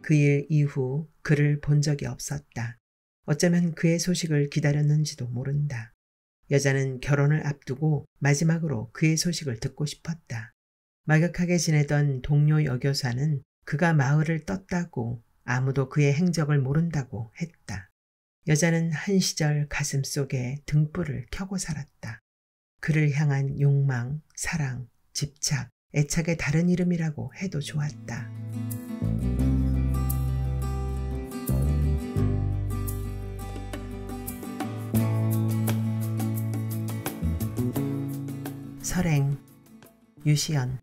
그 일 이후 그를 본 적이 없었다. 어쩌면 그의 소식을 기다렸는지도 모른다. 여자는 결혼을 앞두고 마지막으로 그의 소식을 듣고 싶었다. 막역하게 지내던 동료 여교사는 그가 마을을 떴다고 아무도 그의 행적을 모른다고 했다. 여자는 한 시절 가슴속에 등불을 켜고 살았다. 그를 향한 욕망, 사랑, 집착, 애착의 다른 이름이라고 해도 좋았다. 설행, 유시연.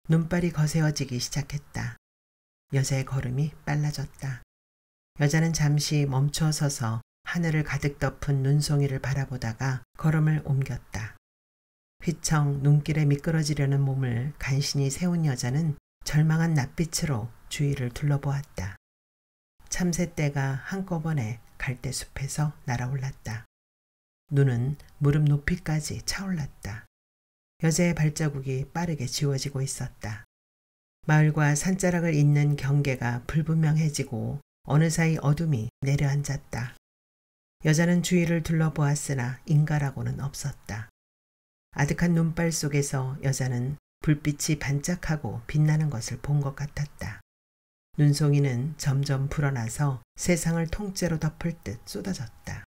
눈발이 거세어지기 시작했다. 여자의 걸음이 빨라졌다. 여자는 잠시 멈춰서서 하늘을 가득 덮은 눈송이를 바라보다가 걸음을 옮겼다. 휘청 눈길에 미끄러지려는 몸을 간신히 세운 여자는 절망한 낯빛으로 주위를 둘러보았다. 참새떼가 한꺼번에 갈대숲에서 날아올랐다. 눈은 무릎 높이까지 차올랐다. 여자의 발자국이 빠르게 지워지고 있었다. 마을과 산자락을 잇는 경계가 불분명해지고 어느 사이 어둠이 내려앉았다. 여자는 주위를 둘러보았으나 인가라고는 없었다. 아득한 눈발 속에서 여자는 불빛이 반짝하고 빛나는 것을 본 것 같았다. 눈송이는 점점 불어나서 세상을 통째로 덮을 듯 쏟아졌다.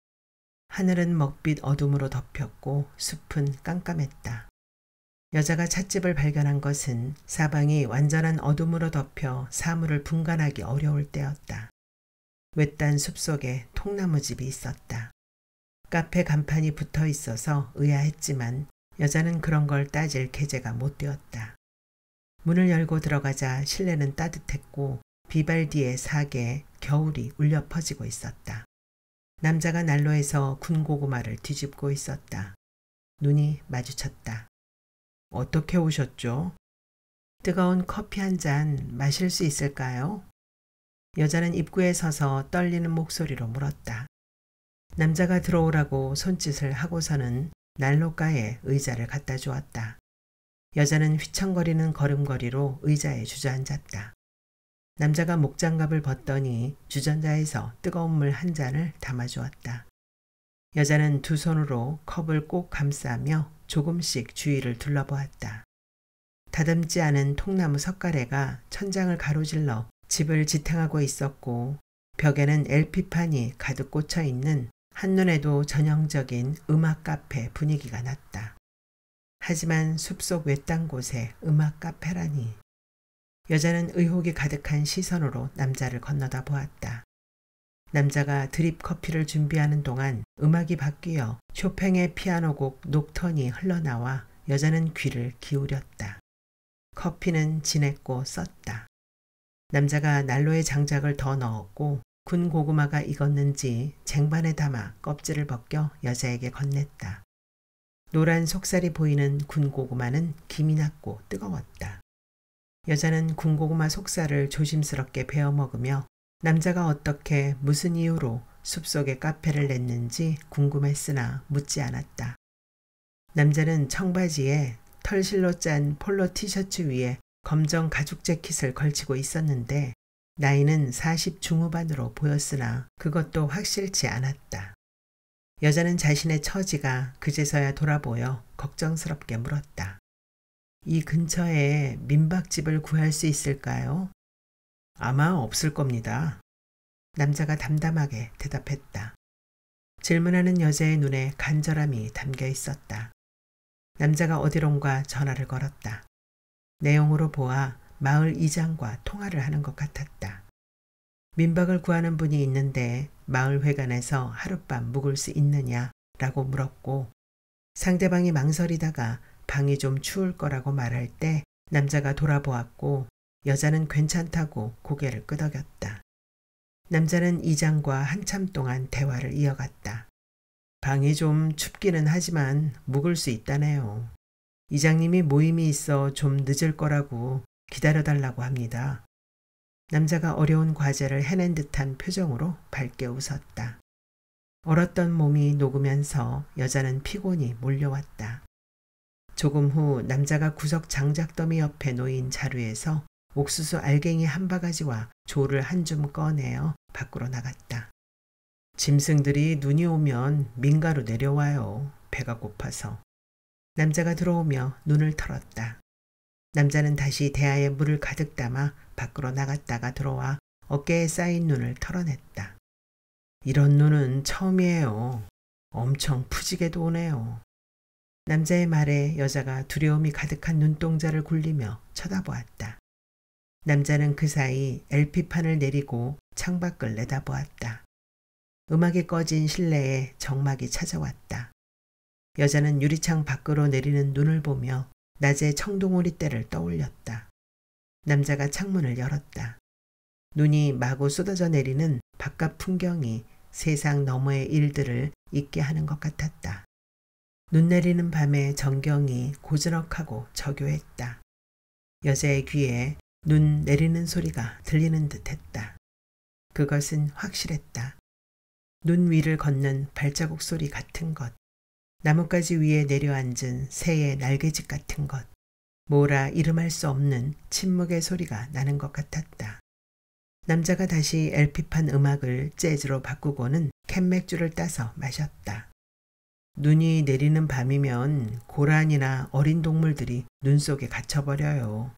하늘은 먹빛 어둠으로 덮였고 숲은 깜깜했다. 여자가 찻집을 발견한 것은 사방이 완전한 어둠으로 덮여 사물을 분간하기 어려울 때였다. 외딴 숲속에 통나무집이 있었다. 카페 간판이 붙어 있어서 의아했지만 여자는 그런 걸 따질 계제가 못 되었다. 문을 열고 들어가자 실내는 따뜻했고 비발디의 사계에 겨울이 울려 퍼지고 있었다. 남자가 난로에서 군고구마를 뒤집고 있었다. 눈이 마주쳤다. 어떻게 오셨죠? 뜨거운 커피 한 잔 마실 수 있을까요? 여자는 입구에 서서 떨리는 목소리로 물었다. 남자가 들어오라고 손짓을 하고서는 난로가에 의자를 갖다 주었다. 여자는 휘청거리는 걸음걸이로 의자에 주저앉았다. 남자가 목장갑을 벗더니 주전자에서 뜨거운 물 한 잔을 담아주었다. 여자는 두 손으로 컵을 꼭 감싸며 조금씩 주위를 둘러보았다. 다듬지 않은 통나무 석가래가 천장을 가로질러 집을 지탱하고 있었고 벽에는 LP판이 가득 꽂혀 있는 한눈에도 전형적인 음악 카페 분위기가 났다. 하지만 숲속 외딴 곳에 음악 카페라니. 여자는 의혹이 가득한 시선으로 남자를 건너다 보았다. 남자가 드립 커피를 준비하는 동안 음악이 바뀌어 쇼팽의 피아노곡 녹턴이 흘러나와 여자는 귀를 기울였다. 커피는 진했고 썼다. 남자가 난로에 장작을 더 넣었고 군 고구마가 익었는지 쟁반에 담아 껍질을 벗겨 여자에게 건넸다. 노란 속살이 보이는 군 고구마는 김이 났고 뜨거웠다. 여자는 군 고구마 속살을 조심스럽게 베어 먹으며 남자가 어떻게 무슨 이유로 숲속에 카페를 냈는지 궁금했으나 묻지 않았다. 남자는 청바지에 털실로 짠 폴로 티셔츠 위에 검정 가죽 재킷을 걸치고 있었는데 나이는 40 중후반으로 보였으나 그것도 확실치 않았다. 여자는 자신의 처지가 그제서야 돌아보여 걱정스럽게 물었다. 이 근처에 민박집을 구할 수 있을까요? 아마 없을 겁니다. 남자가 담담하게 대답했다. 질문하는 여자의 눈에 간절함이 담겨 있었다. 남자가 어디론가 전화를 걸었다. 내용으로 보아 마을 이장과 통화를 하는 것 같았다. 민박을 구하는 분이 있는데 마을 회관에서 하룻밤 묵을 수 있느냐라고 물었고 상대방이 망설이다가 방이 좀 추울 거라고 말할 때 남자가 돌아보았고 여자는 괜찮다고 고개를 끄덕였다. 남자는 이장과 한참 동안 대화를 이어갔다. 방이 좀 춥기는 하지만 묵을 수 있다네요. 이장님이 모임이 있어 좀 늦을 거라고 기다려달라고 합니다. 남자가 어려운 과제를 해낸 듯한 표정으로 밝게 웃었다. 얼었던 몸이 녹으면서 여자는 피곤이 몰려왔다. 조금 후 남자가 구석 장작더미 옆에 놓인 자루에서 옥수수 알갱이 한 바가지와 조를 한 줌 꺼내어 밖으로 나갔다. 짐승들이 눈이 오면 민가로 내려와요. 배가 고파서. 남자가 들어오며 눈을 털었다. 남자는 다시 대야에 물을 가득 담아 밖으로 나갔다가 들어와 어깨에 쌓인 눈을 털어냈다. 이런 눈은 처음이에요. 엄청 푸지게도 오네요. 남자의 말에 여자가 두려움이 가득한 눈동자를 굴리며 쳐다보았다. 남자는 그 사이 LP판을 내리고 창밖을 내다보았다. 음악이 꺼진 실내에 정막이 찾아왔다. 여자는 유리창 밖으로 내리는 눈을 보며 낮의 청둥오리 때를 떠올렸다. 남자가 창문을 열었다. 눈이 마구 쏟아져 내리는 바깥 풍경이 세상 너머의 일들을 잊게 하는 것 같았다. 눈 내리는 밤의 정경이 고즈넉하고 저교했다. 여자의 귀에 눈 내리는 소리가 들리는 듯했다. 그것은 확실했다. 눈 위를 걷는 발자국 소리 같은 것, 나뭇가지 위에 내려앉은 새의 날개짓 같은 것, 뭐라 이름할 수 없는 침묵의 소리가 나는 것 같았다. 남자가 다시 LP판 음악을 재즈로 바꾸고는 캔맥주를 따서 마셨다. 눈이 내리는 밤이면 고란이나 어린 동물들이 눈 속에 갇혀버려요.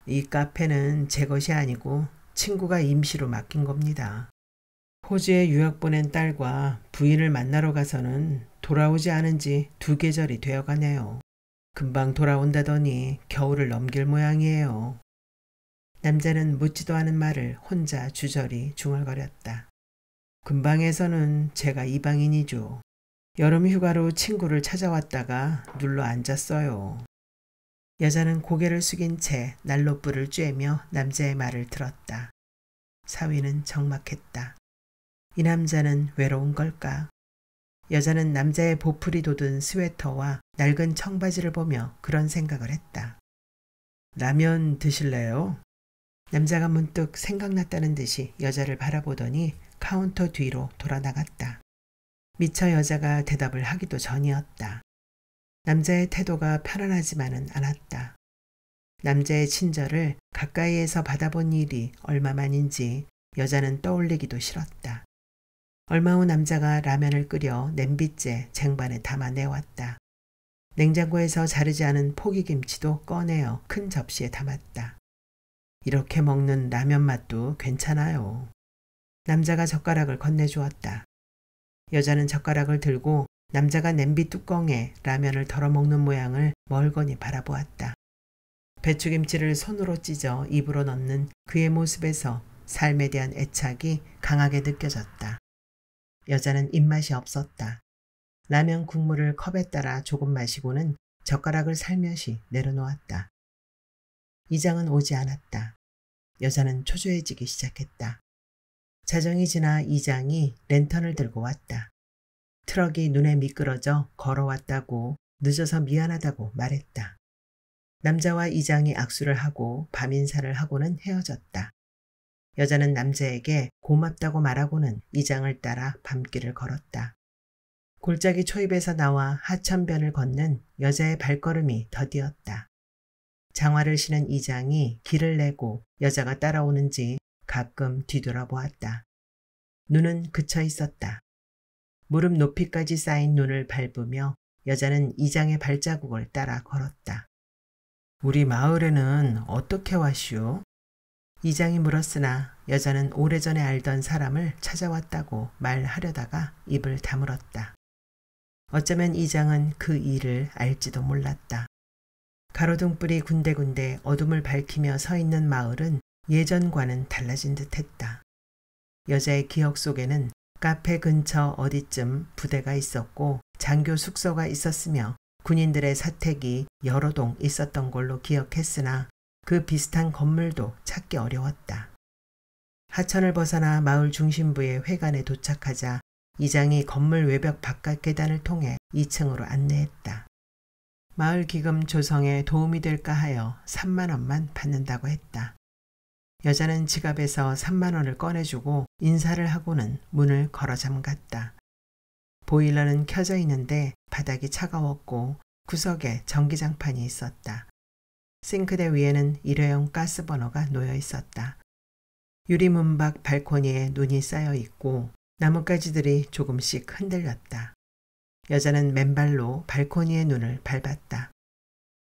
이 카페는 제 것이 아니고 친구가 임시로 맡긴 겁니다. 호주에 유학 보낸 딸과 부인을 만나러 가서는 돌아오지 않은 지 2계절이 되어가네요. 금방 돌아온다더니 겨울을 넘길 모양이에요. 남자는 묻지도 않은 말을 혼자 주저리 중얼거렸다. 근방에서는 제가 이방인이죠. 여름 휴가로 친구를 찾아왔다가 눌러 앉았어요. 여자는 고개를 숙인 채 난로불을 쬐며 남자의 말을 들었다. 사위는 적막했다. 이 남자는 외로운 걸까? 여자는 남자의 보풀이 돋은 스웨터와 낡은 청바지를 보며 그런 생각을 했다. 라면 드실래요? 남자가 문득 생각났다는 듯이 여자를 바라보더니 카운터 뒤로 돌아 나갔다. 미처 여자가 대답을 하기도 전이었다. 남자의 태도가 편안하지만은 않았다. 남자의 친절을 가까이에서 받아본 일이 얼마만인지 여자는 떠올리기도 싫었다. 얼마 후 남자가 라면을 끓여 냄비째 쟁반에 담아내왔다. 냉장고에서 자르지 않은 포기김치도 꺼내어 큰 접시에 담았다. 이렇게 먹는 라면 맛도 괜찮아요. 남자가 젓가락을 건네주었다. 여자는 젓가락을 들고 남자가 냄비 뚜껑에 라면을 덜어먹는 모양을 멀거니 바라보았다. 배추김치를 손으로 찢어 입으로 넣는 그의 모습에서 삶에 대한 애착이 강하게 느껴졌다. 여자는 입맛이 없었다. 라면 국물을 컵에 따라 조금 마시고는 젓가락을 살며시 내려놓았다. 이장은 오지 않았다. 여자는 초조해지기 시작했다. 자정이 지나 이장이 랜턴을 들고 왔다. 트럭이 눈에 미끄러져 걸어왔다고 늦어서 미안하다고 말했다. 남자와 이장이 악수를 하고 밤인사를 하고는 헤어졌다. 여자는 남자에게 고맙다고 말하고는 이장을 따라 밤길을 걸었다. 골짜기 초입에서 나와 하천변을 걷는 여자의 발걸음이 더디었다. 장화를 신은 이장이 길을 내고 여자가 따라오는지 가끔 뒤돌아보았다. 눈은 그쳐 있었다. 무릎 높이까지 쌓인 눈을 밟으며 여자는 이장의 발자국을 따라 걸었다. 우리 마을에는 어떻게 왔슈? 이장이 물었으나 여자는 오래전에 알던 사람을 찾아왔다고 말하려다가 입을 다물었다. 어쩌면 이장은 그 일을 알지도 몰랐다. 가로등불이 군데군데 어둠을 밝히며 서 있는 마을은 예전과는 달라진 듯했다. 여자의 기억 속에는 카페 근처 어디쯤 부대가 있었고 장교 숙소가 있었으며 군인들의 사택이 여러 동 있었던 걸로 기억했으나 그 비슷한 건물도 찾기 어려웠다. 하천을 벗어나 마을 중심부의 회관에 도착하자 이장이 건물 외벽 바깥 계단을 통해 2층으로 안내했다. 마을 기금 조성에 도움이 될까 하여 3만 원만 받는다고 했다. 여자는 지갑에서 3만 원을 꺼내주고 인사를 하고는 문을 걸어 잠갔다. 보일러는 켜져 있는데 바닥이 차가웠고 구석에 전기장판이 있었다. 싱크대 위에는 일회용 가스버너가 놓여 있었다. 유리문 밖 발코니에 눈이 쌓여 있고 나뭇가지들이 조금씩 흔들렸다. 여자는 맨발로 발코니의 눈을 밟았다.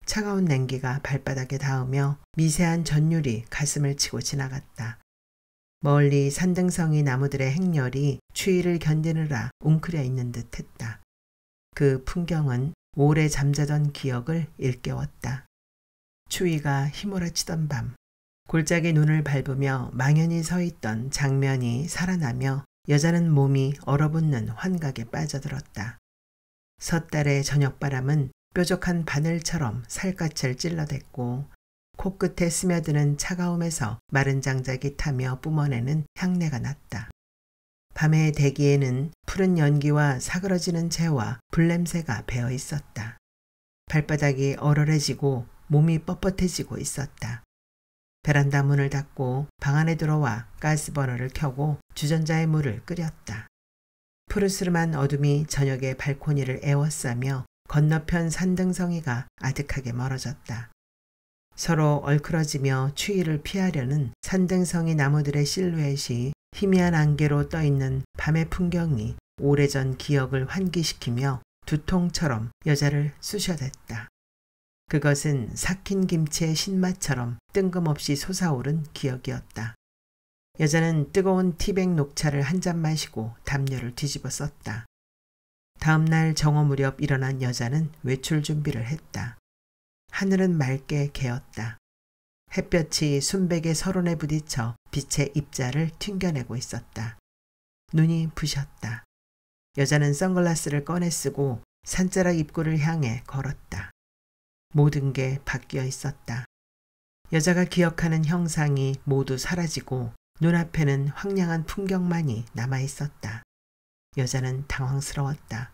차가운 냉기가 발바닥에 닿으며 미세한 전율이 가슴을 치고 지나갔다. 멀리 산등성이 나무들의 행렬이 추위를 견디느라 웅크려 있는 듯 했다. 그 풍경은 오래 잠자던 기억을 일깨웠다. 추위가 휘몰아치던 밤, 골짜기 눈을 밟으며 망연히 서 있던 장면이 살아나며 여자는 몸이 얼어붙는 환각에 빠져들었다. 섣달의 저녁바람은 뾰족한 바늘처럼 살갗을 찔러댔고 코끝에 스며드는 차가움에서 마른 장작이 타며 뿜어내는 향내가 났다. 밤의 대기에는 푸른 연기와 사그러지는 재와 불냄새가 배어 있었다. 발바닥이 얼얼해지고 몸이 뻣뻣해지고 있었다. 베란다 문을 닫고 방 안에 들어와 가스버너를 켜고 주전자에 물을 끓였다. 푸르스름한 어둠이 저녁의 발코니를 에워싸며 건너편 산등성이가 아득하게 멀어졌다. 서로 얼클어지며 추위를 피하려는 산등성이 나무들의 실루엣이 희미한 안개로 떠있는 밤의 풍경이 오래전 기억을 환기시키며 두통처럼 여자를 쑤셔댔다. 그것은 삭힌 김치의 신맛처럼 뜬금없이 솟아오른 기억이었다. 여자는 뜨거운 티백 녹차를 한 잔 마시고 담요를 뒤집어 썼다. 다음 날 정오 무렵 일어난 여자는 외출 준비를 했다. 하늘은 맑게 개었다. 햇볕이 순백의 서론에 부딪혀 빛의 입자를 튕겨내고 있었다. 눈이 부셨다. 여자는 선글라스를 꺼내 쓰고 산자락 입구를 향해 걸었다. 모든 게 바뀌어 있었다. 여자가 기억하는 형상이 모두 사라지고 눈앞에는 황량한 풍경만이 남아 있었다. 여자는 당황스러웠다.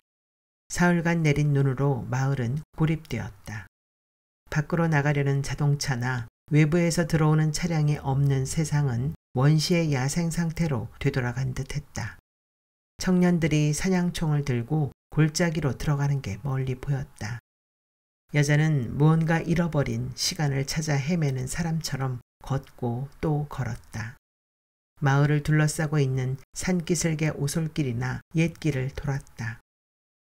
사흘간 내린 눈으로 마을은 고립되었다. 밖으로 나가려는 자동차나 외부에서 들어오는 차량이 없는 세상은 원시의 야생 상태로 되돌아간 듯했다. 청년들이 사냥총을 들고 골짜기로 들어가는 게 멀리 보였다. 여자는 무언가 잃어버린 시간을 찾아 헤매는 사람처럼 걷고 또 걸었다. 마을을 둘러싸고 있는 산기슭의 오솔길이나 옛길을 돌았다.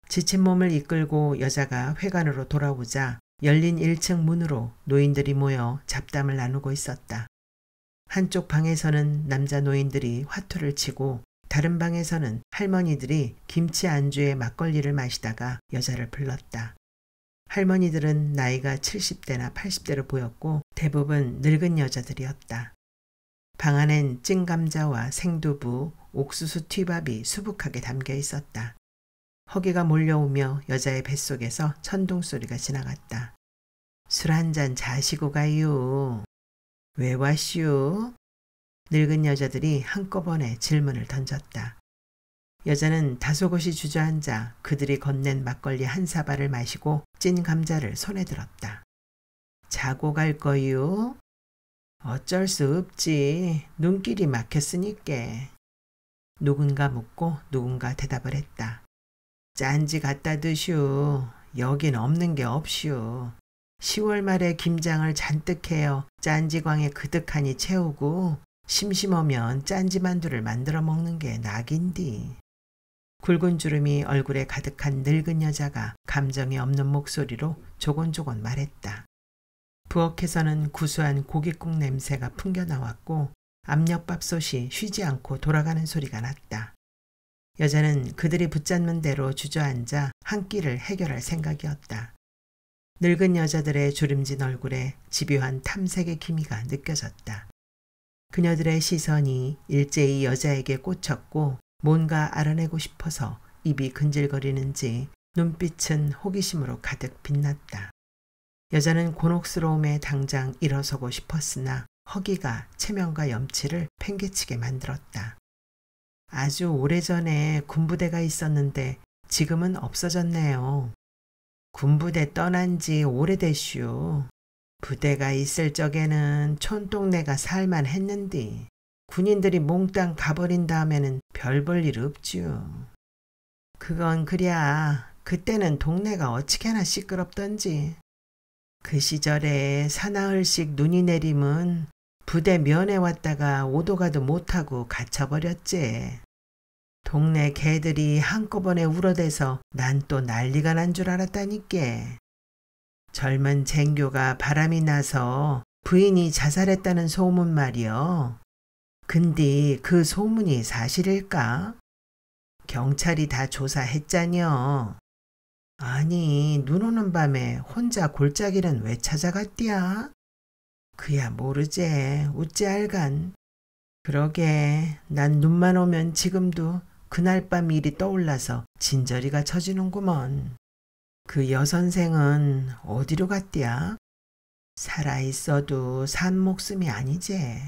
지친 몸을 이끌고 여자가 회관으로 돌아오자 열린 1층 문으로 노인들이 모여 잡담을 나누고 있었다. 한쪽 방에서는 남자 노인들이 화투를 치고 다른 방에서는 할머니들이 김치 안주에 막걸리를 마시다가 여자를 불렀다. 할머니들은 나이가 70대나 80대로 보였고 대부분 늙은 여자들이었다. 방 안엔 찐감자와 생두부, 옥수수 튀밥이 수북하게 담겨 있었다. 허기가 몰려오며 여자의 뱃속에서 천둥소리가 지나갔다. 술 한 잔 자시고 가요. 왜 왔슈? 늙은 여자들이 한꺼번에 질문을 던졌다. 여자는 다소곳이 주저앉아 그들이 건넨 막걸리 한 사발을 마시고 찐 감자를 손에 들었다. 자고 갈 거요? 어쩔 수 없지. 눈길이 막혔으니께. 누군가 묻고 누군가 대답을 했다. 짠지 갖다 드슈. 여긴 없는 게 없슈. 10월 말에 김장을 잔뜩 해요. 짠지광에 그득하니 채우고 심심하면 짠지만두를 만들어 먹는 게 낙인디. 굵은 주름이 얼굴에 가득한 늙은 여자가 감정이 없는 목소리로 조곤조곤 말했다. 부엌에서는 구수한 고깃국 냄새가 풍겨나왔고 압력밥솥이 쉬지 않고 돌아가는 소리가 났다. 여자는 그들이 붙잡는 대로 주저앉아 한 끼를 해결할 생각이었다. 늙은 여자들의 주름진 얼굴에 집요한 탐색의 기미가 느껴졌다. 그녀들의 시선이 일제히 여자에게 꽂혔고 뭔가 알아내고 싶어서 입이 근질거리는지 눈빛은 호기심으로 가득 빛났다. 여자는 곤혹스러움에 당장 일어서고 싶었으나 허기가 체면과 염치를 팽개치게 만들었다. 아주 오래전에 군부대가 있었는데 지금은 없어졌네요. 군부대 떠난 지 오래됐슈. 부대가 있을 적에는 촌동네가 살만 했는디 군인들이 몽땅 가버린 다음에는 별 볼 일 없지요. 그건 그랴. 그때는 동네가 어찌게나 시끄럽던지. 그 시절에 사나흘씩 눈이 내림은 부대 면회 왔다가 오도 가도 못하고 갇혀버렸지. 동네 개들이 한꺼번에 울어대서 난 또 난리가 난 줄 알았다니께. 젊은 쟁교가 바람이 나서 부인이 자살했다는 소문 말이여. 근데 그 소문이 사실일까? 경찰이 다 조사했잖여. 아니, 눈 오는 밤에 혼자 골짜기는 왜 찾아갔디야? 그야 모르제, 어찌 알간. 그러게, 난 눈만 오면 지금도 그날 밤 일이 떠올라서 진저리가 처지는구먼. 그 여선생은 어디로 갔디야? 살아있어도 산 목숨이 아니제.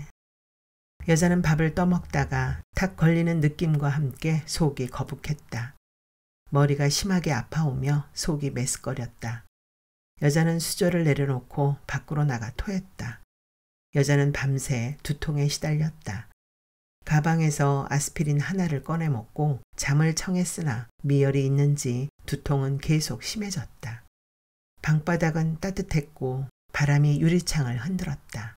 여자는 밥을 떠먹다가 탁 걸리는 느낌과 함께 속이 거북했다. 머리가 심하게 아파오며 속이 메스꺼렸다. 여자는 수저를 내려놓고 밖으로 나가 토했다. 여자는 밤새 두통에 시달렸다. 가방에서 아스피린 하나를 꺼내 먹고 잠을 청했으나 미열이 있는지 두통은 계속 심해졌다. 방바닥은 따뜻했고 바람이 유리창을 흔들었다.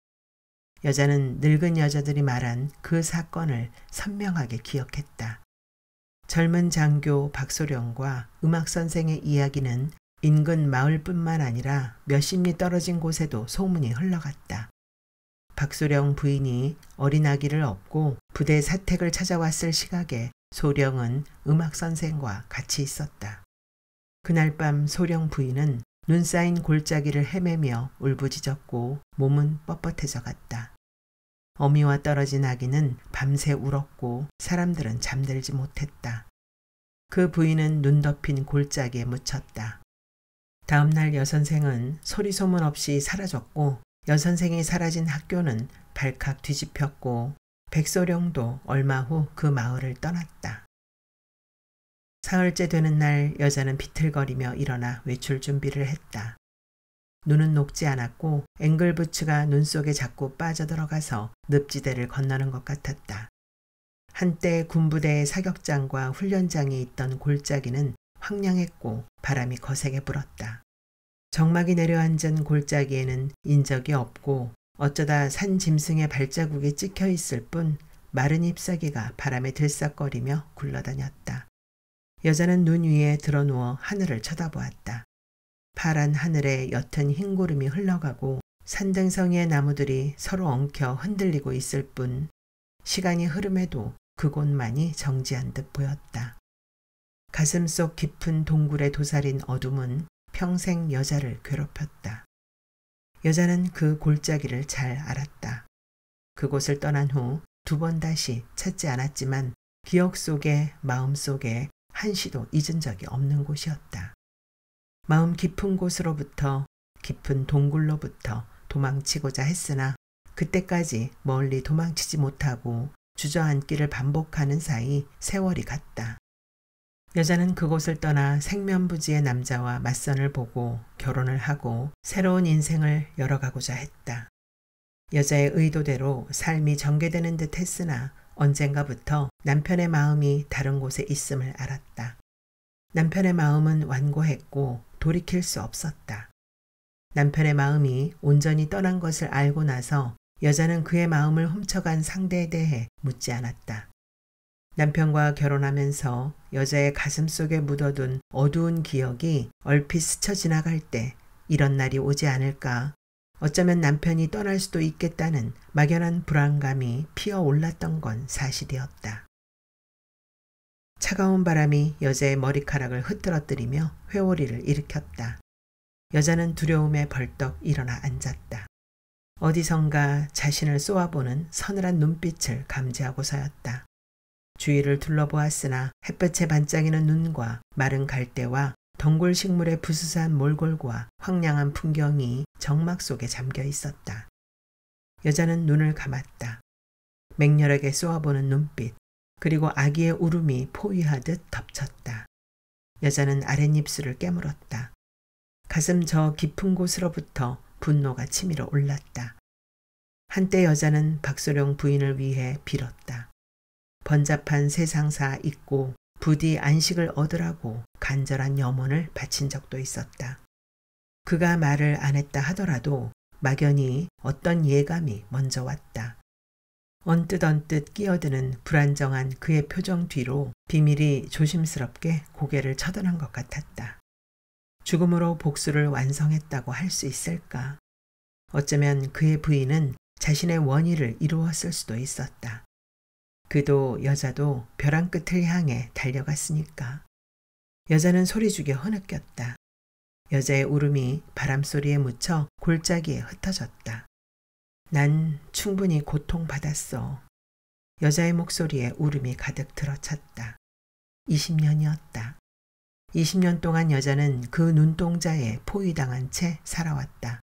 여자는 늙은 여자들이 말한 그 사건을 선명하게 기억했다. 젊은 장교 박소령과 음악선생의 이야기는 인근 마을뿐만 아니라 몇십 리 떨어진 곳에도 소문이 흘러갔다. 박소령 부인이 어린 아기를 업고 부대 사택을 찾아왔을 시각에 소령은 음악선생과 같이 있었다. 그날 밤 소령 부인은 눈 쌓인 골짜기를 헤매며 울부짖었고 몸은 뻣뻣해져 갔다. 어미와 떨어진 아기는 밤새 울었고 사람들은 잠들지 못했다. 그 부인은 눈 덮인 골짜기에 묻혔다. 다음 날 여선생은 소리 소문 없이 사라졌고 여선생이 사라진 학교는 발칵 뒤집혔고 백소령도 얼마 후 그 마을을 떠났다. 사흘째 되는 날 여자는 비틀거리며 일어나 외출 준비를 했다. 눈은 녹지 않았고 앵글부츠가 눈 속에 자꾸 빠져들어가서 늪지대를 건너는 것 같았다. 한때 군부대의 사격장과 훈련장이 있던 골짜기는 황량했고 바람이 거세게 불었다. 정막이 내려앉은 골짜기에는 인적이 없고 어쩌다 산 짐승의 발자국이 찍혀 있을 뿐 마른 잎사귀가 바람에 들썩거리며 굴러다녔다. 여자는 눈 위에 드러누워 하늘을 쳐다보았다. 파란 하늘에 옅은 흰 구름이 흘러가고 산등성이의 나무들이 서로 엉켜 흔들리고 있을 뿐 시간이 흐름에도 그곳만이 정지한 듯 보였다. 가슴속 깊은 동굴에 도사린 어둠은 평생 여자를 괴롭혔다. 여자는 그 골짜기를 잘 알았다. 그곳을 떠난 후 2번 다시 찾지 않았지만 기억 속에 마음 속에 한시도 잊은 적이 없는 곳이었다. 마음 깊은 곳으로부터 깊은 동굴로부터 도망치고자 했으나 그때까지 멀리 도망치지 못하고 주저앉기를 반복하는 사이 세월이 갔다. 여자는 그곳을 떠나 생면부지의 남자와 맞선을 보고 결혼을 하고 새로운 인생을 열어가고자 했다. 여자의 의도대로 삶이 전개되는 듯 했으나 언젠가부터 남편의 마음이 다른 곳에 있음을 알았다. 남편의 마음은 완고했고 돌이킬 수 없었다. 남편의 마음이 온전히 떠난 것을 알고 나서 여자는 그의 마음을 훔쳐간 상대에 대해 묻지 않았다. 남편과 결혼하면서 여자의 가슴속에 묻어둔 어두운 기억이 얼핏 스쳐 지나갈 때 이런 날이 오지 않을까, 어쩌면 남편이 떠날 수도 있겠다는 막연한 불안감이 피어올랐던 건 사실이었다. 차가운 바람이 여자의 머리카락을 흐트러뜨리며 회오리를 일으켰다. 여자는 두려움에 벌떡 일어나 앉았다. 어디선가 자신을 쏘아보는 서늘한 눈빛을 감지하고서였다. 주위를 둘러보았으나 햇볕에 반짝이는 눈과 마른 갈대와 덩굴 식물의 부스스한 몰골과 황량한 풍경이 정막 속에 잠겨 있었다. 여자는 눈을 감았다. 맹렬하게 쏘아보는 눈빛, 그리고 아기의 울음이 포위하듯 덮쳤다. 여자는 아랫입술을 깨물었다. 가슴 저 깊은 곳으로부터 분노가 치밀어 올랐다. 한때 여자는 박소령 부인을 위해 빌었다. 번잡한 세상사 잊고 부디 안식을 얻으라고 간절한 염원을 바친 적도 있었다. 그가 말을 안 했다 하더라도 막연히 어떤 예감이 먼저 왔다. 언뜻 끼어드는 불안정한 그의 표정 뒤로 비밀이 조심스럽게 고개를 쳐다난 것 같았다. 죽음으로 복수를 완성했다고 할 수 있을까? 어쩌면 그의 부인은 자신의 원의를 이루었을 수도 있었다. 그도 여자도 벼랑 끝을 향해 달려갔으니까. 여자는 소리죽여 흐느꼈다. 여자의 울음이 바람소리에 묻혀 골짜기에 흩어졌다. 난 충분히 고통받았어. 여자의 목소리에 울음이 가득 들어찼다. 20년이었다. 20년 동안 여자는 그 눈동자에 포위당한 채 살아왔다.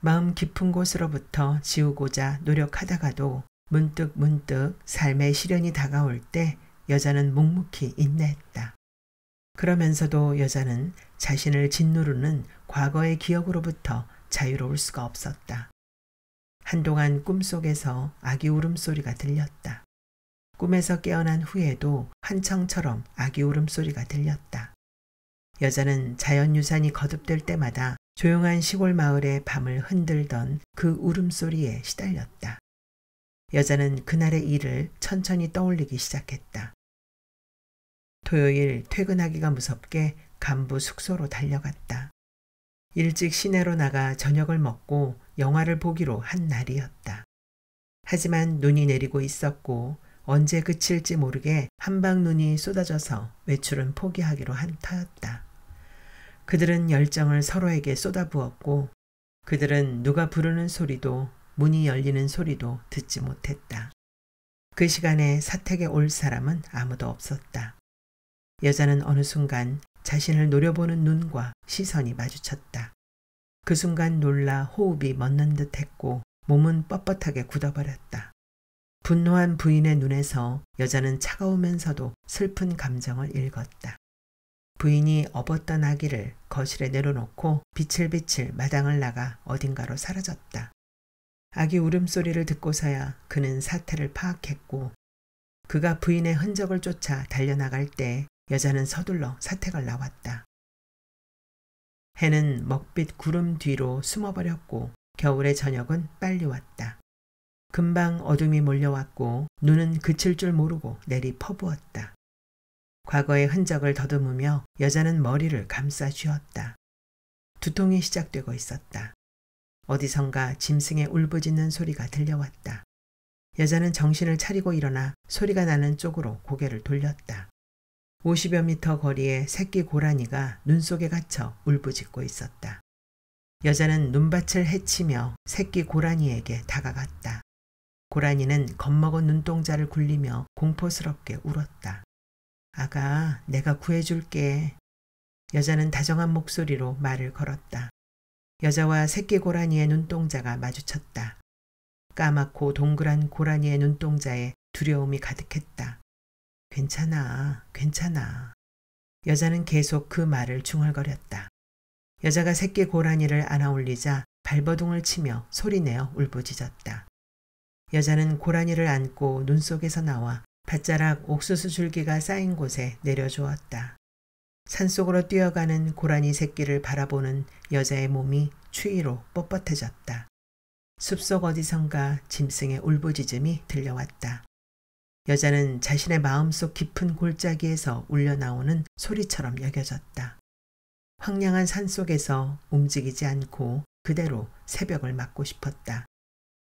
마음 깊은 곳으로부터 지우고자 노력하다가도 문득 삶의 시련이 다가올 때 여자는 묵묵히 인내했다. 그러면서도 여자는 자신을 짓누르는 과거의 기억으로부터 자유로울 수가 없었다. 한동안 꿈속에서 아기 울음소리가 들렸다. 꿈에서 깨어난 후에도 환청처럼 아기 울음소리가 들렸다. 여자는 자연유산이 거듭될 때마다 조용한 시골 마을의 밤을 흔들던 그 울음소리에 시달렸다. 여자는 그날의 일을 천천히 떠올리기 시작했다. 토요일 퇴근하기가 무섭게 간부 숙소로 달려갔다. 일찍 시내로 나가 저녁을 먹고 영화를 보기로 한 날이었다. 하지만 눈이 내리고 있었고 언제 그칠지 모르게 한방 눈이 쏟아져서 외출은 포기하기로 한 터였다. 그들은 열정을 서로에게 쏟아부었고 그들은 누가 부르는 소리도 문이 열리는 소리도 듣지 못했다. 그 시간에 사택에 올 사람은 아무도 없었다. 여자는 어느 순간 자신을 노려보는 눈과 시선이 마주쳤다. 그 순간 놀라 호흡이 멎는 듯 했고 몸은 뻣뻣하게 굳어버렸다. 분노한 부인의 눈에서 여자는 차가우면서도 슬픈 감정을 읽었다. 부인이 업었던 아기를 거실에 내려놓고 비칠비칠 마당을 나가 어딘가로 사라졌다. 아기 울음소리를 듣고서야 그는 사태를 파악했고 그가 부인의 흔적을 쫓아 달려나갈 때 여자는 서둘러 사택을 나왔다. 해는 먹빛 구름 뒤로 숨어버렸고 겨울의 저녁은 빨리 왔다. 금방 어둠이 몰려왔고 눈은 그칠 줄 모르고 내리 퍼부었다. 과거의 흔적을 더듬으며 여자는 머리를 감싸 쥐었다. 두통이 시작되고 있었다. 어디선가 짐승의 울부짖는 소리가 들려왔다. 여자는 정신을 차리고 일어나 소리가 나는 쪽으로 고개를 돌렸다. 50여 미터 거리에 새끼 고라니가 눈 속에 갇혀 울부짖고 있었다. 여자는 눈밭을 헤치며 새끼 고라니에게 다가갔다. 고라니는 겁먹은 눈동자를 굴리며 공포스럽게 울었다. 아가, 내가 구해줄게. 여자는 다정한 목소리로 말을 걸었다. 여자와 새끼 고라니의 눈동자가 마주쳤다. 까맣고 동그란 고라니의 눈동자에 두려움이 가득했다. 괜찮아, 괜찮아. 여자는 계속 그 말을 중얼거렸다. 여자가 새끼 고라니를 안아올리자 발버둥을 치며 소리내어 울부짖었다. 여자는 고라니를 안고 눈 속에서 나와 밭자락 옥수수 줄기가 쌓인 곳에 내려주었다. 산속으로 뛰어가는 고라니 새끼를 바라보는 여자의 몸이 추위로 뻣뻣해졌다. 숲속 어디선가 짐승의 울부짖음이 들려왔다. 여자는 자신의 마음속 깊은 골짜기에서 울려나오는 소리처럼 여겨졌다. 황량한 산속에서 움직이지 않고 그대로 새벽을 맞고 싶었다.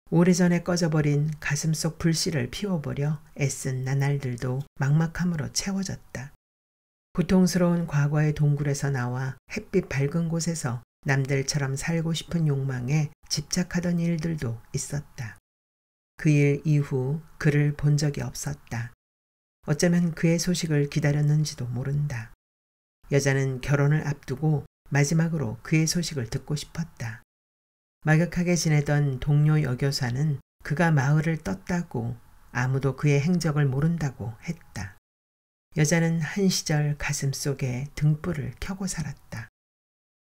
오래전에 꺼져버린 가슴속 불씨를 피워보려 애쓴 나날들도 막막함으로 채워졌다. 고통스러운 과거의 동굴에서 나와 햇빛 밝은 곳에서 남들처럼 살고 싶은 욕망에 집착하던 일들도 있었다. 그 일 이후 그를 본 적이 없었다. 어쩌면 그의 소식을 기다렸는지도 모른다. 여자는 결혼을 앞두고 마지막으로 그의 소식을 듣고 싶었다. 막역하게 지내던 동료 여교사는 그가 마을을 떴다고 아무도 그의 행적을 모른다고 했다. 여자는 한 시절 가슴속에 등불을 켜고 살았다.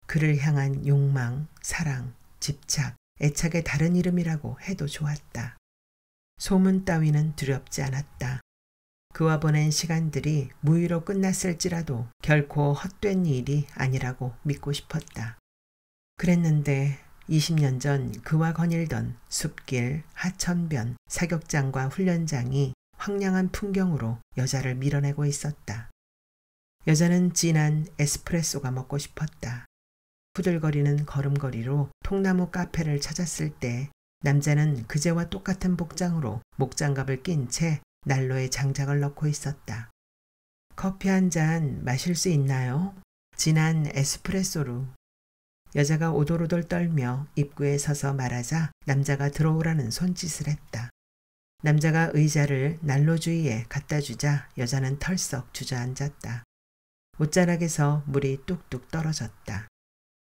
그를 향한 욕망, 사랑, 집착, 애착의 다른 이름이라고 해도 좋았다. 소문 따위는 두렵지 않았다. 그와 보낸 시간들이 무의로 끝났을지라도 결코 헛된 일이 아니라고 믿고 싶었다. 그랬는데 20년 전 그와 거닐던 숲길, 하천변, 사격장과 훈련장이 황량한 풍경으로 여자를 밀어내고 있었다. 여자는 진한 에스프레소가 먹고 싶었다. 후들거리는 걸음걸이로 통나무 카페를 찾았을 때 남자는 그제와 똑같은 복장으로 목장갑을 낀 채 난로에 장작을 넣고 있었다. 커피 한 잔 마실 수 있나요? 진한 에스프레소로. 여자가 오돌오돌 떨며 입구에 서서 말하자 남자가 들어오라는 손짓을 했다. 남자가 의자를 난로 주위에 갖다 주자 여자는 털썩 주저앉았다. 옷자락에서 물이 뚝뚝 떨어졌다.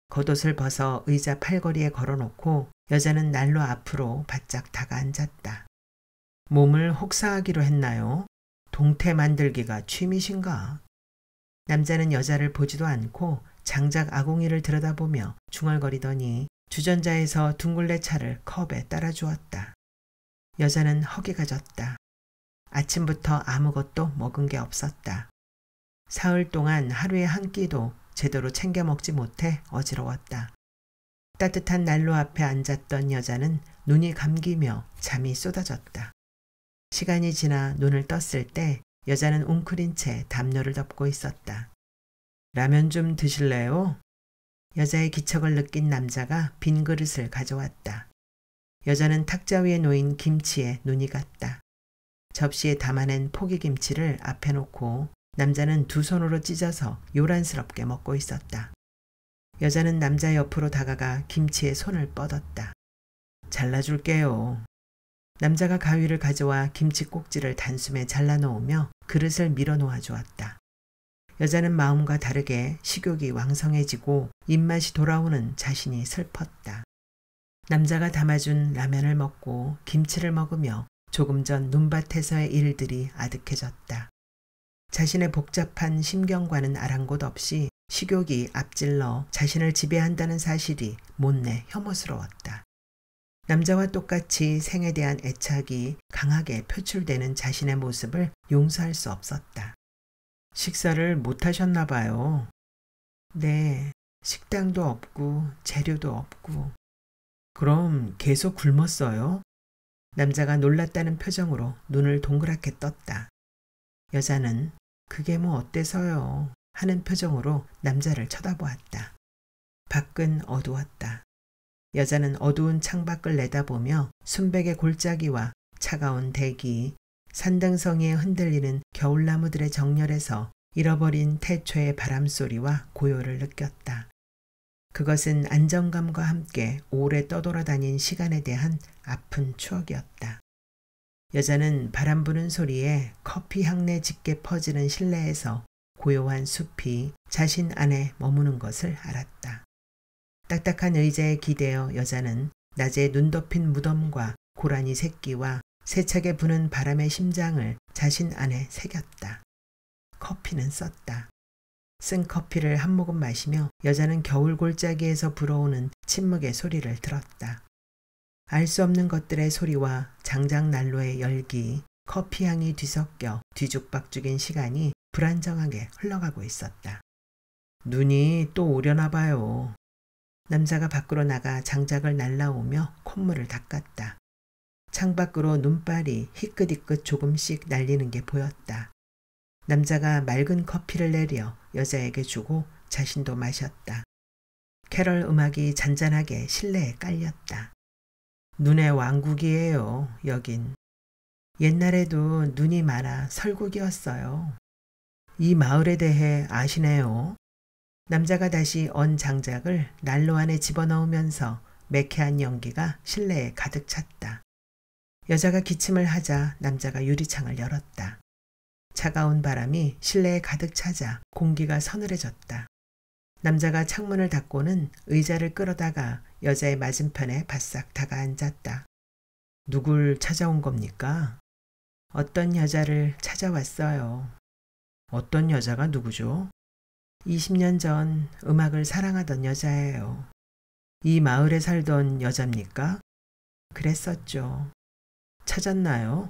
겉옷을 벗어 의자 팔걸이에 걸어놓고 여자는 난로 앞으로 바짝 다가앉았다. 몸을 혹사하기로 했나요? 동태 만들기가 취미신가? 남자는 여자를 보지도 않고 장작 아궁이를 들여다보며 중얼거리더니 주전자에서 둥글레 차를 컵에 따라주었다. 여자는 허기가 졌다. 아침부터 아무것도 먹은 게 없었다. 사흘 동안 하루에 한 끼도 제대로 챙겨 먹지 못해 어지러웠다. 따뜻한 난로 앞에 앉았던 여자는 눈이 감기며 잠이 쏟아졌다. 시간이 지나 눈을 떴을 때 여자는 웅크린 채 담요를 덮고 있었다. 라면 좀 드실래요? 여자의 기척을 느낀 남자가 빈 그릇을 가져왔다. 여자는 탁자 위에 놓인 김치에 눈이 갔다. 접시에 담아낸 포기김치를 앞에 놓고 남자는 두 손으로 찢어서 요란스럽게 먹고 있었다. 여자는 남자 옆으로 다가가 김치에 손을 뻗었다. 잘라줄게요. 남자가 가위를 가져와 김치 꼭지를 단숨에 잘라놓으며 그릇을 밀어놓아 주었다. 여자는 마음과 다르게 식욕이 왕성해지고 입맛이 돌아오는 자신이 슬펐다. 남자가 담아준 라면을 먹고 김치를 먹으며 조금 전 눈밭에서의 일들이 아득해졌다. 자신의 복잡한 심경과는 아랑곳 없이 식욕이 앞질러 자신을 지배한다는 사실이 못내 혐오스러웠다. 남자와 똑같이 생에 대한 애착이 강하게 표출되는 자신의 모습을 용서할 수 없었다. 식사를 못 하셨나 봐요. 네, 식당도 없고 재료도 없고. 그럼 계속 굶었어요? 남자가 놀랐다는 표정으로 눈을 동그랗게 떴다. 여자는 그게 뭐 어때서요? 하는 표정으로 남자를 쳐다보았다. 밖은 어두웠다. 여자는 어두운 창밖을 내다보며 순백의 골짜기와 차가운 대기, 산등성이에 흔들리는 겨울나무들의 정열에서 잃어버린 태초의 바람소리와 고요를 느꼈다. 그것은 안정감과 함께 오래 떠돌아다닌 시간에 대한 아픈 추억이었다. 여자는 바람 부는 소리에 커피 향내 짙게 퍼지는 실내에서 고요한 숲이 자신 안에 머무는 것을 알았다. 딱딱한 의자에 기대어 여자는 낮에 눈 덮인 무덤과 고라니 새끼와 세차게 부는 바람의 심장을 자신 안에 새겼다. 커피는 썼다. 쓴 커피를 한 모금 마시며 여자는 겨울 골짜기에서 불어오는 침묵의 소리를 들었다. 알 수 없는 것들의 소리와 장작난로의 열기, 커피향이 뒤섞여 뒤죽박죽인 시간이 불안정하게 흘러가고 있었다. 눈이 또 오려나 봐요. 남자가 밖으로 나가 장작을 날라오며 콧물을 닦았다. 창밖으로 눈발이 희끗희끗 조금씩 날리는 게 보였다. 남자가 맑은 커피를 내려 여자에게 주고 자신도 마셨다. 캐럴 음악이 잔잔하게 실내에 깔렸다. 눈의 왕국이에요, 여긴. 옛날에도 눈이 많아 설국이었어요. 이 마을에 대해 아시네요. 남자가 다시 언 장작을 난로 안에 집어넣으면서 매캐한 연기가 실내에 가득 찼다. 여자가 기침을 하자 남자가 유리창을 열었다. 차가운 바람이 실내에 가득 차자 공기가 서늘해졌다. 남자가 창문을 닫고는 의자를 끌어다가 여자의 맞은편에 바싹 다가앉았다. 누굴 찾아온 겁니까? 어떤 여자를 찾아왔어요. 어떤 여자가 누구죠? 20년 전 음악을 사랑하던 여자예요. 이 마을에 살던 여자입니까? 그랬었죠. 찾았나요?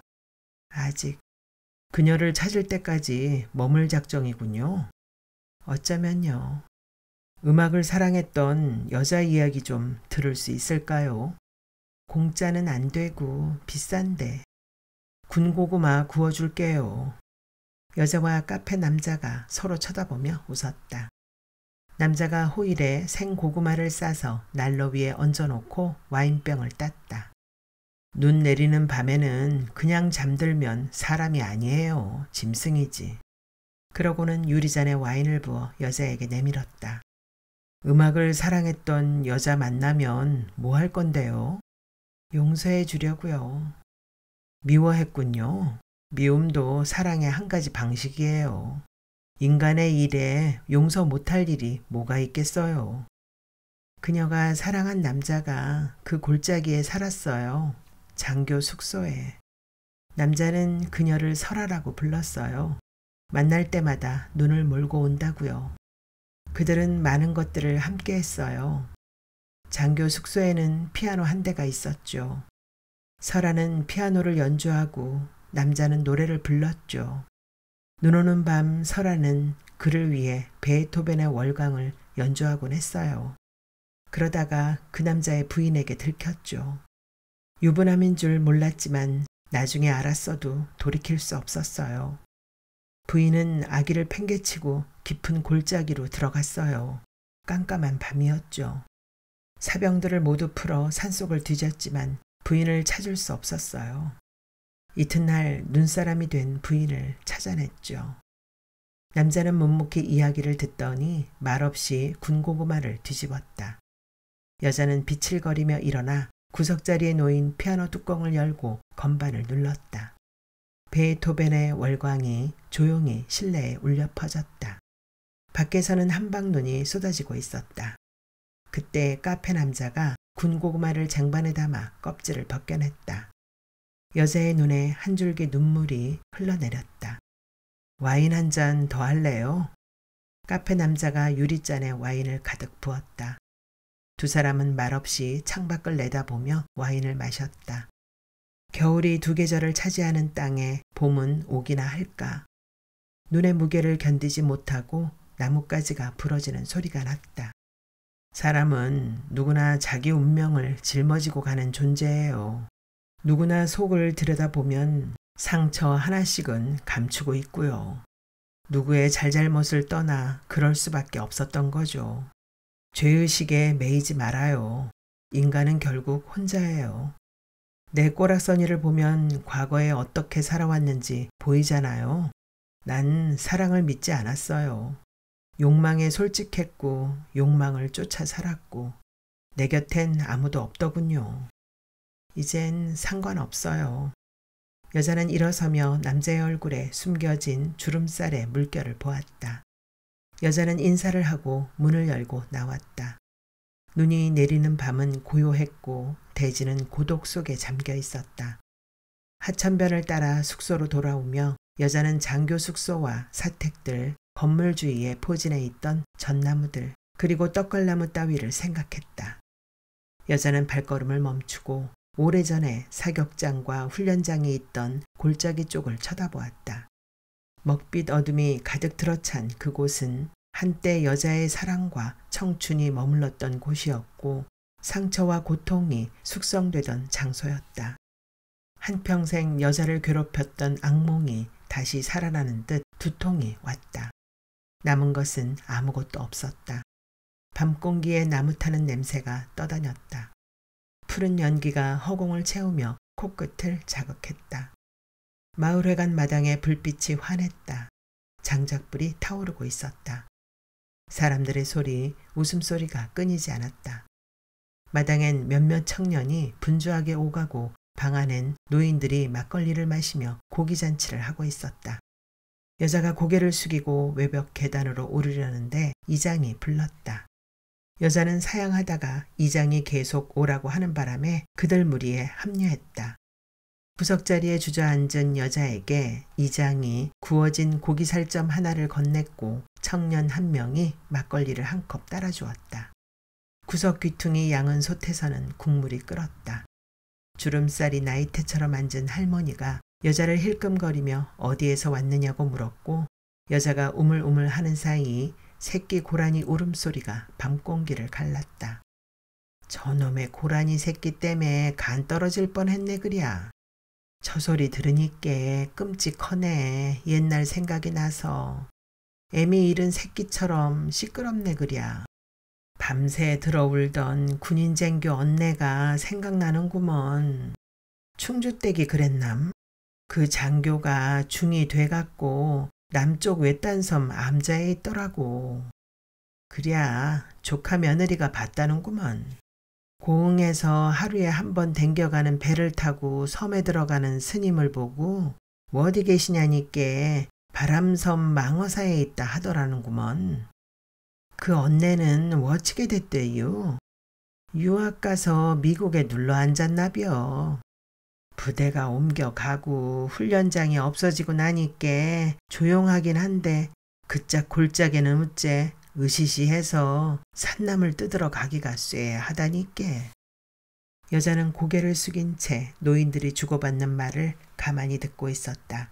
아직. 그녀를 찾을 때까지 머물 작정이군요. 어쩌면요. 음악을 사랑했던 여자 이야기 좀 들을 수 있을까요? 공짜는 안 되고 비싼데. 군고구마 구워줄게요. 여자와 카페 남자가 서로 쳐다보며 웃었다. 남자가 호일에 생고구마를 싸서 난로 위에 얹어놓고 와인병을 땄다. 눈 내리는 밤에는 그냥 잠들면 사람이 아니에요. 짐승이지. 그러고는 유리잔에 와인을 부어 여자에게 내밀었다. 음악을 사랑했던 여자 만나면 뭐 할 건데요? 용서해 주려고요. 미워했군요. 미움도 사랑의 한 가지 방식이에요. 인간의 일에 용서 못할 일이 뭐가 있겠어요. 그녀가 사랑한 남자가 그 골짜기에 살았어요. 장교 숙소에. 남자는 그녀를 설아라고 불렀어요. 만날 때마다 눈을 몰고 온다고요. 그들은 많은 것들을 함께 했어요. 장교 숙소에는 피아노 한 대가 있었죠. 설아는 피아노를 연주하고 남자는 노래를 불렀죠. 눈 오는 밤 설아는 그를 위해 베토벤의 월광을 연주하곤 했어요. 그러다가 그 남자의 부인에게 들켰죠. 유부남인 줄 몰랐지만 나중에 알았어도 돌이킬 수 없었어요. 부인은 아기를 팽개치고 깊은 골짜기로 들어갔어요. 깜깜한 밤이었죠. 사병들을 모두 풀어 산속을 뒤졌지만 부인을 찾을 수 없었어요. 이튿날 눈사람이 된 부인을 찾아냈죠. 남자는 묵묵히 이야기를 듣더니 말없이 군고구마를 뒤집었다. 여자는 비칠거리며 일어나 구석자리에 놓인 피아노 뚜껑을 열고 건반을 눌렀다. 베토벤의 월광이 조용히 실내에 울려 퍼졌다. 밖에서는 한방눈이 쏟아지고 있었다. 그때 카페 남자가 군고구마를 쟁반에 담아 껍질을 벗겨냈다. 여자의 눈에 한 줄기 눈물이 흘러내렸다. 와인 한 잔 더 할래요? 카페 남자가 유리잔에 와인을 가득 부었다. 두 사람은 말없이 창밖을 내다보며 와인을 마셨다. 겨울이 두 계절을 차지하는 땅에 봄은 오기나 할까. 눈의 무게를 견디지 못하고 나뭇가지가 부러지는 소리가 났다. 사람은 누구나 자기 운명을 짊어지고 가는 존재예요. 누구나 속을 들여다보면 상처 하나씩은 감추고 있고요. 누구의 잘잘못을 떠나 그럴 수밖에 없었던 거죠. 죄의식에 매이지 말아요. 인간은 결국 혼자예요. 내 꼬락서니를 보면 과거에 어떻게 살아왔는지 보이잖아요. 난 사랑을 믿지 않았어요. 욕망에 솔직했고 욕망을 쫓아 살았고 내 곁엔 아무도 없더군요. 이젠 상관없어요. 여자는 일어서며 남자의 얼굴에 숨겨진 주름살의 물결을 보았다. 여자는 인사를 하고 문을 열고 나왔다. 눈이 내리는 밤은 고요했고 대지는 고독 속에 잠겨 있었다. 하천변을 따라 숙소로 돌아오며 여자는 장교 숙소와 사택들, 건물 주위에 포진해 있던 전나무들, 그리고 떡갈나무 따위를 생각했다. 여자는 발걸음을 멈추고 오래전에 사격장과 훈련장이 있던 골짜기 쪽을 쳐다보았다. 먹빛 어둠이 가득 들어찬 그곳은 한때 여자의 사랑과 청춘이 머물렀던 곳이었고 상처와 고통이 숙성되던 장소였다. 한평생 여자를 괴롭혔던 악몽이 다시 살아나는 듯 두통이 왔다. 남은 것은 아무것도 없었다. 밤 공기에 나무 타는 냄새가 떠다녔다. 푸른 연기가 허공을 채우며 코끝을 자극했다. 마을회관 마당에 불빛이 환했다. 장작불이 타오르고 있었다. 사람들의 소리, 웃음소리가 끊이지 않았다. 마당엔 몇몇 청년이 분주하게 오가고 방 안엔 노인들이 막걸리를 마시며 고기잔치를 하고 있었다. 여자가 고개를 숙이고 외벽 계단으로 오르려는데 이장이 불렀다. 여자는 사양하다가 이장이 계속 오라고 하는 바람에 그들 무리에 합류했다. 구석자리에 주저앉은 여자에게 이장이 구워진 고기 살점 하나를 건넸고 청년 한 명이 막걸리를 한 컵 따라주었다. 구석 귀퉁이 양은 솥에서는 국물이 끓었다. 주름살이 나이테처럼 앉은 할머니가 여자를 힐끔거리며 어디에서 왔느냐고 물었고 여자가 우물우물 하는 사이 새끼 고라니 울음소리가 밤공기를 갈랐다. 저놈의 고라니 새끼 때문에 간 떨어질 뻔했네 그랴. 저 소리 들으니께 끔찍하네. 옛날 생각이 나서. 애미 잃은 새끼처럼 시끄럽네 그랴. 밤새 들어울던 군인쟁교 언내가 생각나는구먼. 충주댁이 그랬남? 그 장교가 중이 돼갖고 남쪽 외딴섬 암자에 있더라고. 그랴 조카 며느리가 봤다는구먼. 고흥에서 하루에 한 번 댕겨가는 배를 타고 섬에 들어가는 스님을 보고 어디 계시냐니께 바람섬 망어사에 있다 하더라는구먼. 그 언내는 어찌게 됐대요? 유학 가서 미국에 눌러 앉았나벼. 부대가 옮겨가고 훈련장이 없어지고 나니께 조용하긴 한데 그짝 골짜기는 어째 으시시해서 산남을 뜯으러 가기가 쇠하다니께. 여자는 고개를 숙인 채 노인들이 주고받는 말을 가만히 듣고 있었다.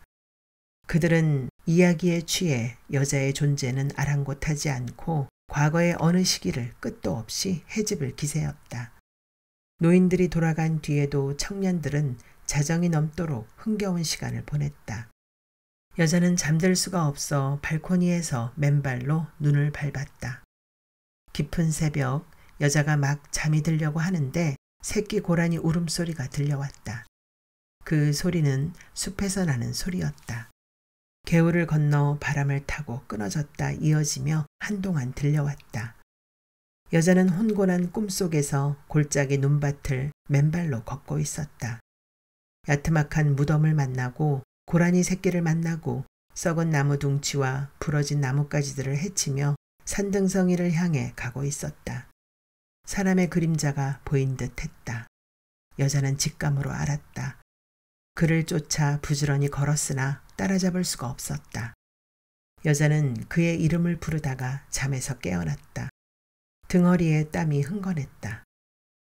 그들은 이야기에 취해 여자의 존재는 아랑곳하지 않고 과거의 어느 시기를 끝도 없이 헤집을 기세였다. 노인들이 돌아간 뒤에도 청년들은 자정이 넘도록 흥겨운 시간을 보냈다. 여자는 잠들 수가 없어 발코니에서 맨발로 눈을 밟았다. 깊은 새벽 여자가 막 잠이 들려고 하는데 새끼 고라니 울음소리가 들려왔다. 그 소리는 숲에서 나는 소리였다. 개울을 건너 바람을 타고 끊어졌다 이어지며 한동안 들려왔다. 여자는 혼곤한 꿈속에서 골짜기 눈밭을 맨발로 걷고 있었다. 야트막한 무덤을 만나고 고라니 새끼를 만나고 썩은 나무 둥치와 부러진 나뭇가지들을 헤치며 산등성이를 향해 가고 있었다. 사람의 그림자가 보인 듯 했다. 여자는 직감으로 알았다. 그를 쫓아 부지런히 걸었으나 따라잡을 수가 없었다. 여자는 그의 이름을 부르다가 잠에서 깨어났다. 등허리에 땀이 흥건했다.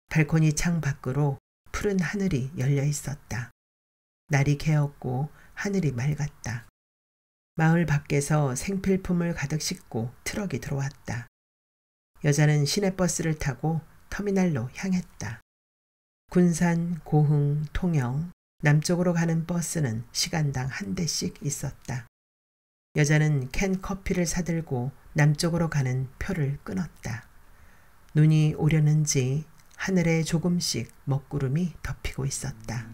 발코니 창 밖으로 푸른 하늘이 열려 있었다. 날이 개었고 하늘이 맑았다. 마을 밖에서 생필품을 가득 싣고 트럭이 들어왔다. 여자는 시내버스를 타고 터미널로 향했다. 군산, 고흥, 통영, 남쪽으로 가는 버스는 시간당 한 대씩 있었다. 여자는 캔 커피를 사들고 남쪽으로 가는 표를 끊었다. 눈이 오려는지 하늘에 조금씩 먹구름이 덮이고 있었다.